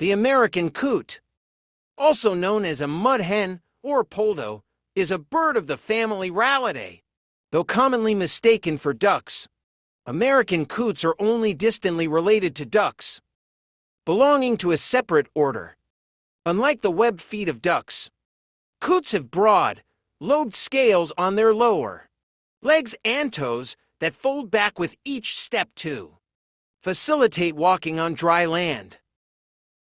The American coot, also known as a mud hen or poldo, is a bird of the family Rallidae. Though commonly mistaken for ducks, American coots are only distantly related to ducks, belonging to a separate order. Unlike the webbed feet of ducks, coots have broad, lobed scales on their lower legs and toes that fold back with each step to facilitate walking on dry land.